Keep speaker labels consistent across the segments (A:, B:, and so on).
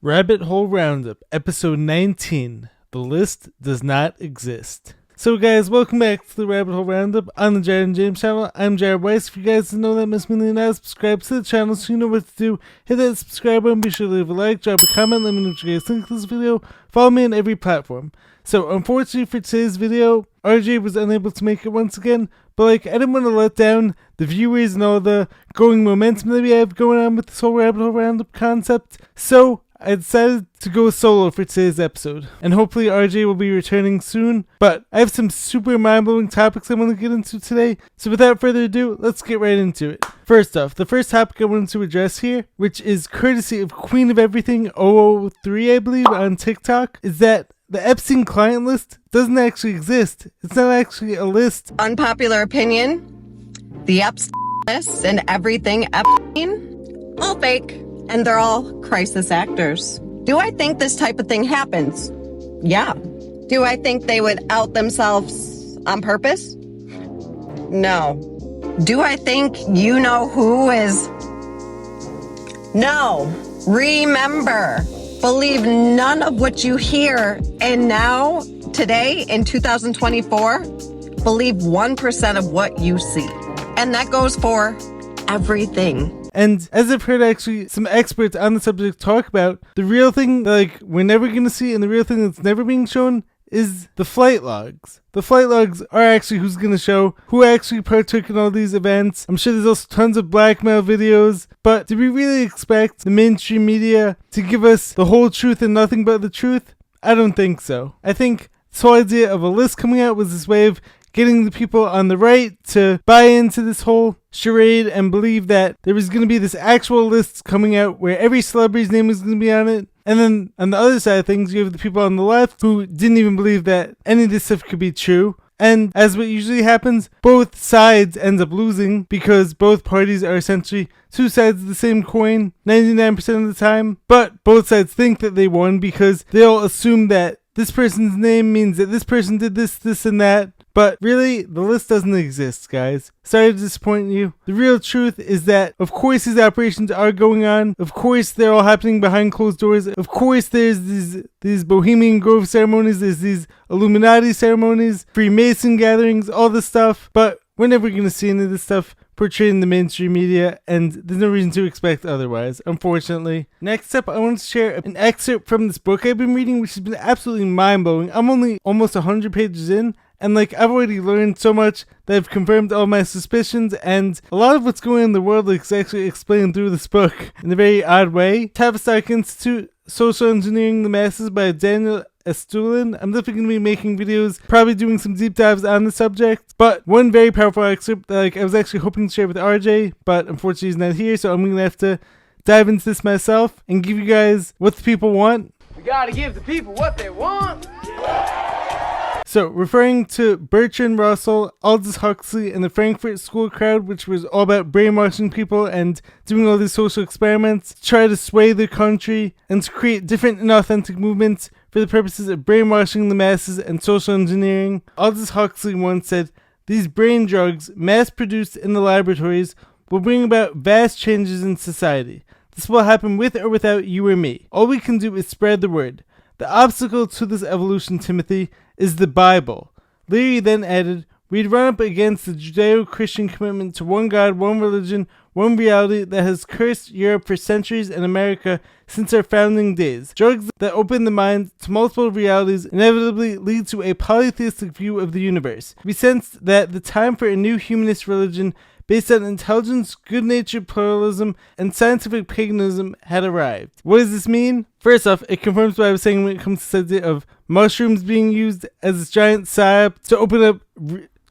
A: Rabbit Hole Roundup, episode 19. The list does not exist. So guys, welcome back to the Rabbit Hole Roundup on the Jared and James channel. I'm Jared Weiss. If you guys didn't know that, Miss Millionaire, subscribe to the channel so you know what to do. Hit that subscribe button, be sure to leave a like, drop a comment, let me know what you guys think of this video. Follow me on every platform. So unfortunately for today's video, RJ was unable to make it once again, but I didn't want to let down the viewers and all the growing momentum that we have going on with this whole Rabbit Hole Roundup concept. So I decided to go solo for today's episode, and hopefully RJ will be returning soon, but I have some super mind-blowing topics I want to get into today, so without further ado, let's get right into it. First off, the first topic I wanted to address here, which is courtesy of Queen of Everything 003, I believe, on TikTok, is that the Epstein client list doesn't actually exist. It's not actually a list.
B: Unpopular opinion, the Epstein list and everything Epstein, all fake. And they're all crisis actors. Do I think this type of thing happens? Yeah. Do I think they would out themselves on purpose? No. Do I think you know who is? No. Remember, believe none of what you hear. And now, today, in 2024, believe 1% of what you see. And that goes for everything.
A: And as I've heard actually some experts on the subject talk about, the real thing that we're never going to see and the real thing that's never being shown is the flight logs. The flight logs are actually who's going to show who actually partook in all these events. I'm sure there's also tons of blackmail videos, but do we really expect the mainstream media to give us the whole truth and nothing but the truth? I don't think so. I think this whole idea of a list coming out was this way of getting the people on the right to buy into this whole charade and believe that there was going to be this actual list coming out where every celebrity's name was going to be on it. And then on the other side of things, you have the people on the left who didn't even believe that any of this stuff could be true. And as what usually happens, both sides end up losing because both parties are essentially two sides of the same coin 99% of the time. But both sides think that they won because they all assume that this person's name means that this person did this, this, and that. But really, the list doesn't exist, guys. Sorry to disappoint you. The real truth is that, of course, these operations are going on. Of course, they're all happening behind closed doors. Of course, there's these Bohemian Grove ceremonies. There's these Illuminati ceremonies, Freemason gatherings, all this stuff. But we're never going to see any of this stuff portrayed in the mainstream media, and there's no reason to expect otherwise, unfortunately. Next up, I want to share an excerpt from this book I've been reading, which has been absolutely mind-blowing. I'm only almost 100 pages in, and I've already learned so much that I've confirmed all my suspicions, and a lot of what's going on in the world is actually explained through this book in a very odd way. Tavistock Institute, Social Engineering the Masses by Daniel Estulin. I'm definitely going to be making videos, probably doing some deep dives on the subject, but one very powerful excerpt that I was actually hoping to share with RJ, but unfortunately he's not here, so I'm going to have to dive into this myself and give you guys what the people want.
C: We gotta give the people what they want.
A: So, referring to Bertrand Russell, Aldous Huxley, and the Frankfurt School crowd, which was all about brainwashing people and doing all these social experiments to try to sway the country and to create different and authentic movements for the purposes of brainwashing the masses and social engineering. Aldous Huxley once said, "These brain drugs, mass-produced in the laboratories, will bring about vast changes in society. This will happen with or without you or me. All we can do is spread the word. The obstacle to this evolution, Timothy, is the Bible." Leary then added, "We'd run up against the Judeo-Christian commitment to one God, one religion, one reality that has cursed Europe for centuries and America since our founding days. Drugs that open the mind to multiple realities inevitably lead to a polytheistic view of the universe. We sensed that the time for a new humanist religion based on intelligence, good-natured pluralism, and scientific paganism had arrived." What does this mean? First off, it confirms what I was saying when it comes to the idea of mushrooms being used as this giant psyop to open up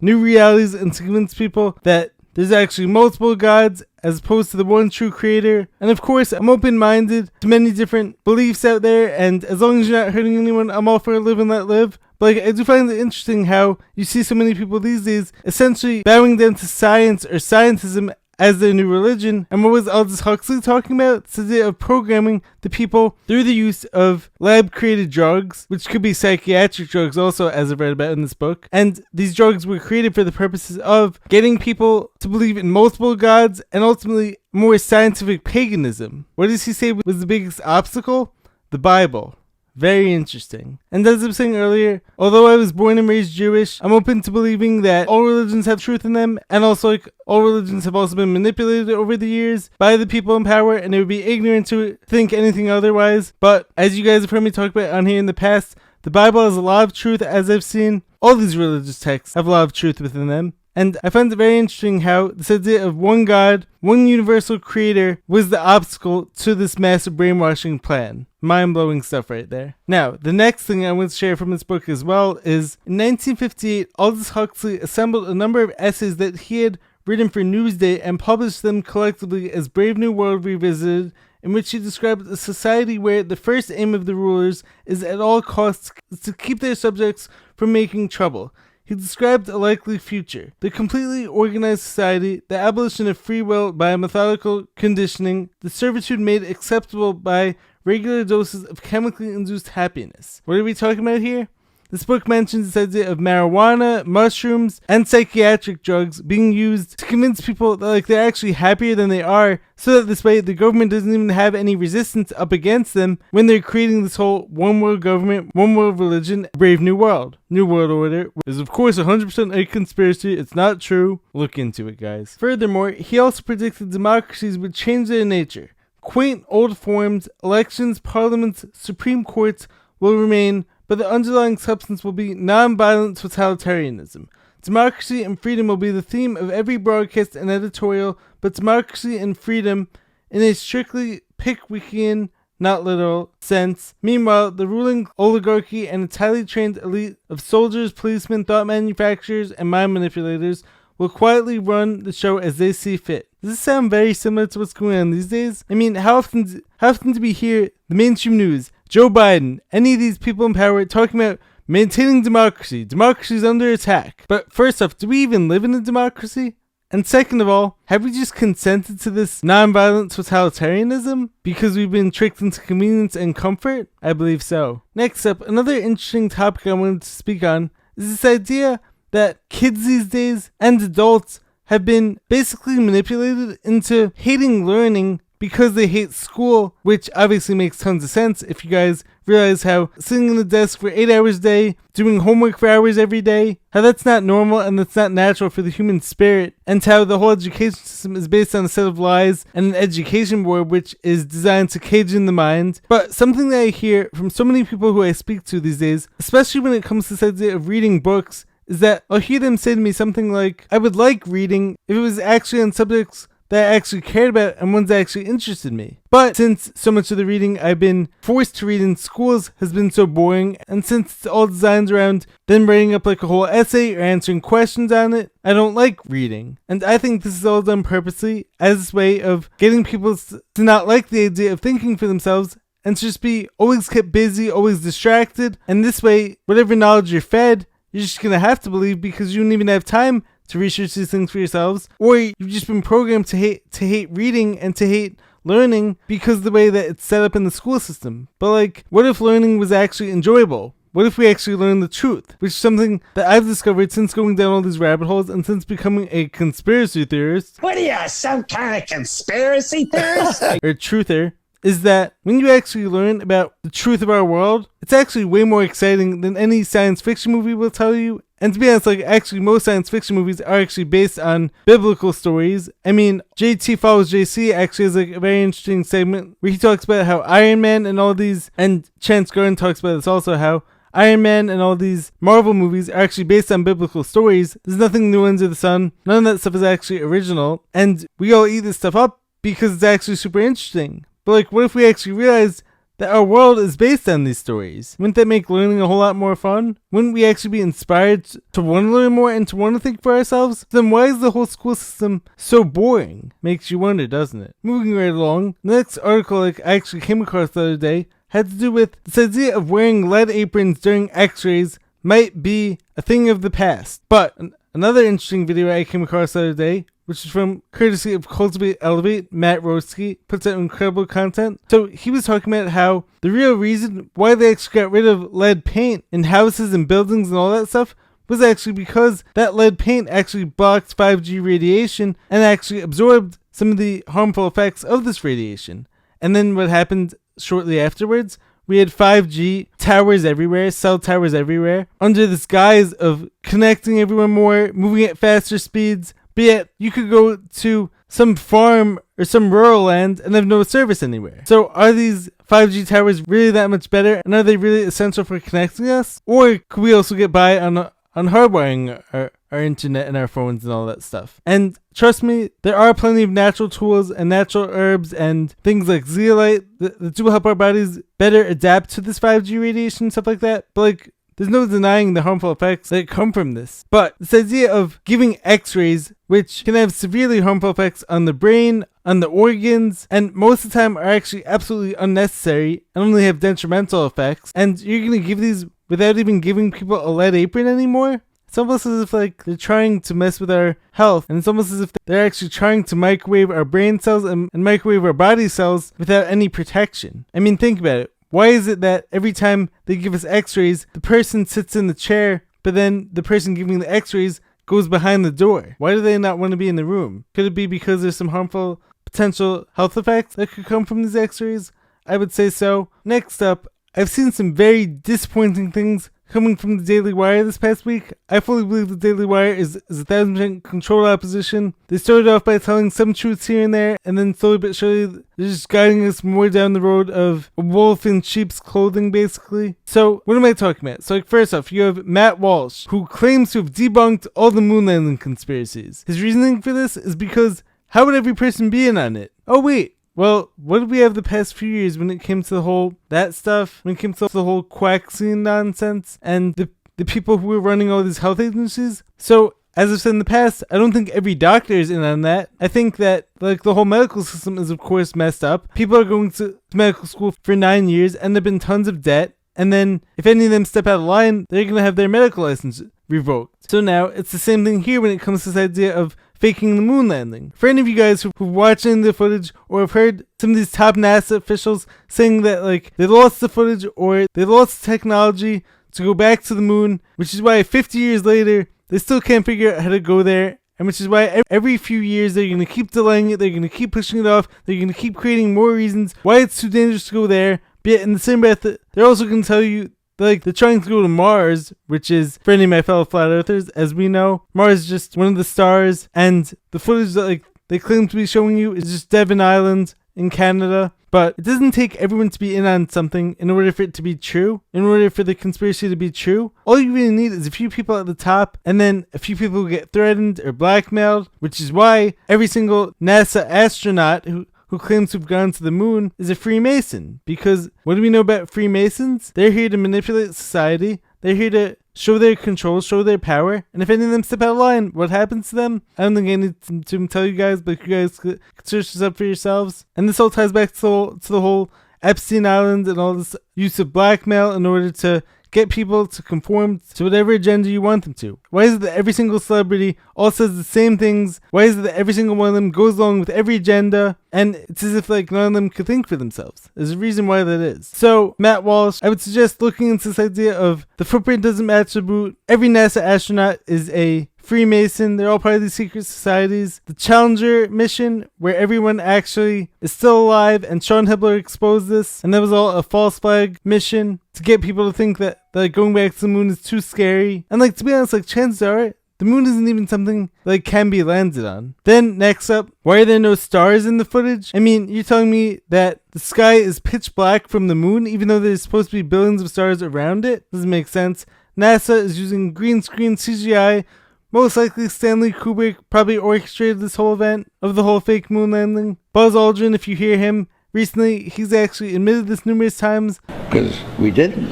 A: new realities and to convince people that there's actually multiple gods as opposed to the one true creator. And of course, I'm open-minded to many different beliefs out there, and as long as you're not hurting anyone, I'm all for live and let live. But I do find it interesting how you see so many people these days essentially bowing down to science or scientism as their new religion. And what was Aldous Huxley talking about? It's the idea of programming the people through the use of lab-created drugs, which could be psychiatric drugs also, as I've read about in this book. And these drugs were created for the purposes of getting people to believe in multiple gods and ultimately more scientific paganism. What does he say was the biggest obstacle? the Bible. Very interesting. And as I was saying earlier, although I was born and raised Jewish, I'm open to believing that all religions have truth in them, and also all religions have also been manipulated over the years by the people in power, and it would be ignorant to think anything otherwise. But as you guys have heard me talk about on here in the past, the Bible has a lot of truth, as I've seen. All these religious texts have a lot of truth within them. And I find it very interesting how this idea of one God, one universal creator, was the obstacle to this massive brainwashing plan. Mind-blowing stuff right there. Now, the next thing I want to share from this book as well is, in 1958, Aldous Huxley assembled a number of essays that he had written for Newsday and published them collectively as Brave New World Revisited, in which he described a society where the first aim of the rulers is at all costs to keep their subjects from making trouble. He described a likely future: the completely organized society, the abolition of free will by methodical conditioning, the servitude made acceptable by regular doses of chemically induced happiness. What are we talking about here? This book mentions this idea of marijuana, mushrooms, and psychiatric drugs being used to convince people that they're actually happier than they are, so that this way the government doesn't even have any resistance up against them when they're creating this whole one world government, one world religion, brave new world. New World Order is of course 100% a conspiracy. It's not true. Look into it, guys. Furthermore, he also predicted democracies would change their nature. Quaint old forms, elections, parliaments, supreme courts will remain, but the underlying substance will be non-violent totalitarianism. Democracy and freedom will be the theme of every broadcast and editorial, but democracy and freedom in a strictly Pickwickian, not literal, sense. Meanwhile, the ruling oligarchy and its highly trained elite of soldiers, policemen, thought manufacturers, and mind manipulators will quietly run the show as they see fit. Does this sound very similar to what's going on these days? I mean, how often do we hear the mainstream news, Joe Biden, any of these people in power talking about maintaining democracy? Democracy is under attack. But first off, do we even live in a democracy? And second of all, have we just consented to this non-violent totalitarianism because we've been tricked into convenience and comfort? I believe so. Next up, another interesting topic I wanted to speak on is this idea that kids these days and adults have been basically manipulated into hating learning because they hate school, which obviously makes tons of sense if you guys realize how sitting in the desk for 8 hours a day, doing homework for hours every day, how that's not normal and that's not natural for the human spirit, and how the whole education system is based on a set of lies and an education board which is designed to cage in the mind. But something that I hear from so many people who I speak to these days, especially when it comes to this idea of reading books, is that I'll hear them say to me something like, I would like reading if it was actually on subjects that I actually cared about and ones that actually interested me. But since so much of the reading I've been forced to read in schools has been so boring, and since it's all designed around them writing up like a whole essay or answering questions on it, I don't like reading. And I think this is all done purposely as a way of getting people to not like the idea of thinking for themselves and to just be always kept busy, always distracted. And this way, whatever knowledge you're fed, you're just going to have to believe because you don't even have time to research these things for yourselves, or you've just been programmed to hate reading and to hate learning because of the way that it's set up in the school system. But what if learning was actually enjoyable? What if we actually learned the truth? Which is something that I've discovered since going down all these rabbit holes and since becoming a conspiracy theorist.
D: What are you, some kind of conspiracy theorist?
A: Or truther. Is that when you actually learn about the truth of our world, it's actually way more exciting than any science fiction movie will tell you. And to be honest, actually most science fiction movies are actually based on biblical stories. I mean, JT Follows JC actually has a very interesting segment where he talks about how Iron Man and all these, and Chance Gordon talks about this also, how Iron Man and all these Marvel movies are actually based on biblical stories. There's nothing new under the sun. None of that stuff is actually original. And we all eat this stuff up because it's actually super interesting. But what if we actually realized that our world is based on these stories? Wouldn't that make learning a whole lot more fun? Wouldn't we actually be inspired to want to learn more and to want to think for ourselves? Then why is the whole school system so boring? Makes you wonder, doesn't it? Moving right along, the next article I actually came across the other day had to do with this idea of wearing lead aprons during x-rays might be a thing of the past. But another interesting video I came across the other day, which is from courtesy of Cultivate Elevate, Matt Walsh, puts out incredible content. So he was talking about how the real reason why they actually got rid of lead paint in houses and buildings and all that stuff was actually because that lead paint actually blocked 5G radiation and actually absorbed some of the harmful effects of this radiation. And then what happened shortly afterwards we had 5G, towers everywhere, cell towers everywhere, under this guise of connecting everyone more, moving at faster speeds, but yet you could go to some farm or some rural land and have no service anywhere. So are these 5G towers really that much better, and are they really essential for connecting us? Or could we also get by on hardwiring our internet and our phones and all that stuff? And trust me, there are plenty of natural tools and natural herbs and things like zeolite that do help our bodies better adapt to this 5G radiation and stuff like that. But like, there's no denying the harmful effects that come from this. But this idea of giving x-rays, which can have severely harmful effects on the brain, on the organs, and most of the time are actually absolutely unnecessary and only have detrimental effects, and you're going to give these without even giving people a lead apron anymore? It's almost as if like they're trying to mess with our health, and it's almost as if they're actually trying to microwave our brain cells and microwave our body cells without any protection. I mean, think about it. Why is it that every time they give us x-rays, the person sits in the chair, but then the person giving the x-rays goes behind the door? Why do they not want to be in the room? Could it be because there's some harmful potential health effects that could come from these x-rays? I would say so. Next up, I've seen some very disappointing things coming from the Daily Wire this past week. I fully believe the Daily Wire is 1,000% controlled opposition. They started off by telling some truths here and there, and then slowly but surely they're just guiding us more down the road of a wolf in sheep's clothing, basically. So what am I talking about? So like, first off, you have Matt Walsh, who claims to have debunked all the moon landing conspiracies. His reasoning for this is because how would every person be in on it? Oh wait, well, what did we have the past few years when it came to the whole that stuff, when it came to the whole quaxine nonsense, and the people who were running all these health agencies? So, as I've said in the past, I don't think every doctor is in on that. I think that like the whole medical system is of course messed up. People are going to medical school for 9 years, end up in tons of debt, and then if any of them step out of line, they're going to have their medical license revoked. So now, it's the same thing here when it comes to this idea of faking the moon landing. For any of you guys who've watched the footage or have heard some of these top NASA officials saying that like they lost the footage or they lost the technology to go back to the moon, which is why 50 years later they still can't figure out how to go there, and which is why every few years they're going to keep delaying it, they're going to keep pushing it off, they're going to keep creating more reasons why it's too dangerous to go there. But yet in the same breath, they're also going to tell you like they're trying to go to Mars, which is, for any of my fellow flat earthers, as we know, Mars is just one of the stars, and the footage that like they claim to be showing you is just Devon Island in Canada. But it doesn't take everyone to be in on something in order for it to be true, in order for the conspiracy to be true. All you really need is a few people at the top, and then a few people who get threatened or blackmailed, which is why every single NASA astronaut who claims to have gone to the moon is a Freemason. Because what do we know about Freemasons? They're here to manipulate society. They're here to show their control, show their power. And if any of them step out of line, what happens to them? I don't think I need to tell you guys, but you guys could search this up for yourselves. And this all ties back to the whole Epstein Island and all this use of blackmail in order to get people to conform to whatever agenda you want them to. Why is it that every single celebrity all says the same things? Why is it that every single one of them goes along with every agenda? And it's as if like none of them could think for themselves. There's a reason why that is. So, Matt Walsh, I would suggest looking into this idea of the footprint doesn't match the boot. Every NASA astronaut is a Freemason. They're all part of these secret societies. The Challenger mission, where everyone actually is still alive, and Sean Hibbeler exposed this, and that was all a false flag mission to get people to think that like going back to the moon is too scary. And like, to be honest, like, chances are the moon isn't even something like can be landed on. Then next up, why are there no stars in the footage? I mean, you're telling me that the sky is pitch black from the moon even though there's supposed to be billions of stars around it? Doesn't make sense. NASA is using green screen CGI. Most likely Stanley Kubrick probably orchestrated this whole event of the whole fake moon landing. Buzz Aldrin, if you hear him recently, he's actually admitted this numerous times.
E: Because we didn't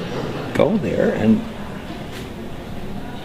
E: go there, and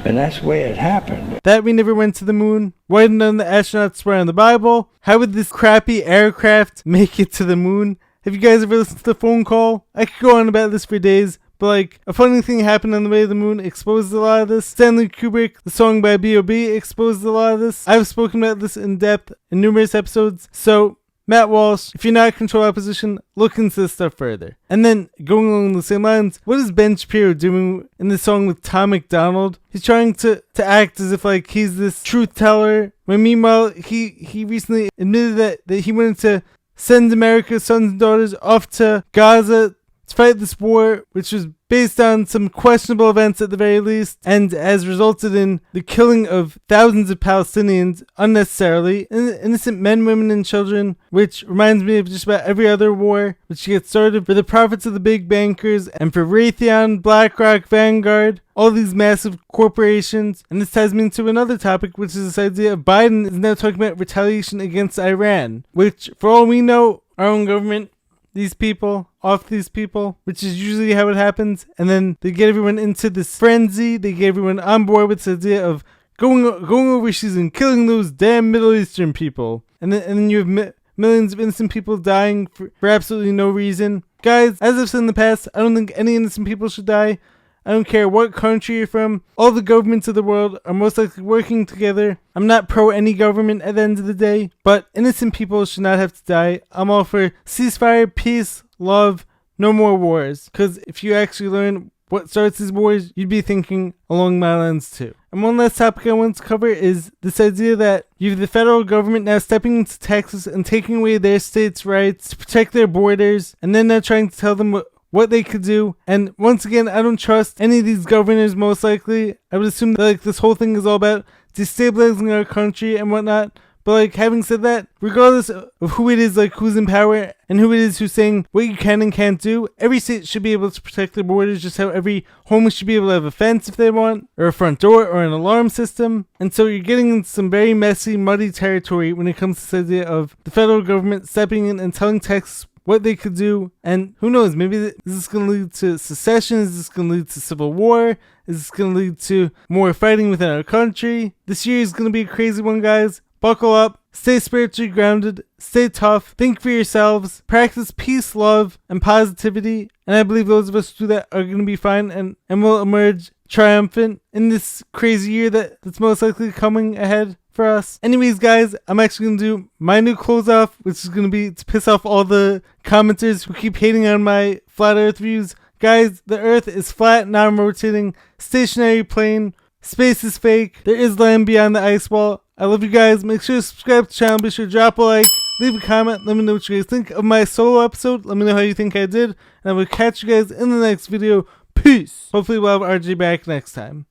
E: that's the way it happened.
A: That we never went to the moon. Why did none of the astronauts swear on the Bible? How would this crappy aircraft make it to the moon? Have you guys ever listened to the phone call? I could go on about this for days. But like, a funny thing happened on the way to the moon exposed a lot of this. Stanley Kubrick, the song by B.O.B. exposed a lot of this. I've spoken about this in depth in numerous episodes. So, Matt Walsh, if you're not control opposition, look into this stuff further. And then, going along the same lines, what is Ben Shapiro doing in the song with Tom McDonald? He's trying to act as if like he's this truth teller, when meanwhile, he recently admitted that he wanted to send America's sons and daughters off to Gaza to fight this war, which was based on some questionable events at the very least, and has resulted in the killing of thousands of Palestinians unnecessarily, innocent men, women, and children, which reminds me of just about every other war, which gets started for the profits of the big bankers and for Raytheon, BlackRock, Vanguard, all these massive corporations. And this ties me into another topic, which is this idea of Biden is now talking about retaliation against Iran, which, for all we know, our own government, these people, off these people, which is usually how it happens. And then they get everyone into this frenzy. They get everyone on board with this idea of going overseas and killing those damn Middle Eastern people. And then you have millions of innocent people dying for absolutely no reason. Guys, as I've said in the past, I don't think any innocent people should die. I don't care what country you're from. All the governments of the world are most likely working together. I'm not pro any government at the end of the day, but innocent people should not have to die. I'm all for ceasefire, peace, love, no more wars. Because if you actually learn what starts these wars, you'd be thinking along my lines too. And one last topic I want to cover is this idea that you have the federal government now stepping into Texas and taking away their states' rights to protect their borders, and then now trying to tell them what they could do. And once again, I don't trust any of these governors, most likely. I would assume that this whole thing is all about destabilizing our country and whatnot. But having said that, regardless of who it is, who's in power and who it is who's saying what you can and can't do, every state should be able to protect their borders, just how every home should be able to have a fence if they want, or a front door, or an alarm system. And so you're getting into some very messy, muddy territory when it comes to this idea of the federal government stepping in and telling Texas what they could do. And who knows, maybe is this going to lead to secession? Is this going to lead to civil war? Is this going to lead to more fighting within our country? This year is going to be a crazy one, guys. Buckle up, stay spiritually grounded, stay tough, think for yourselves, practice peace, love, and positivity. And I believe those of us who do that are going to be fine and will emerge triumphant in this crazy year that's most likely coming ahead for us. Anyways, guys, I'm actually going to do my new close off, which is going to be to piss off all the commenters who keep hating on my flat earth views. Guys, the earth is flat, non-rotating, stationary plane. Space is fake. There is land beyond the ice wall. I love you guys. Make sure to subscribe to the channel. Be sure to drop a like, leave a comment. Let me know what you guys think of my solo episode. Let me know how you think I did. And I will catch you guys in the next video. Peace. Hopefully we'll have RJ back next time.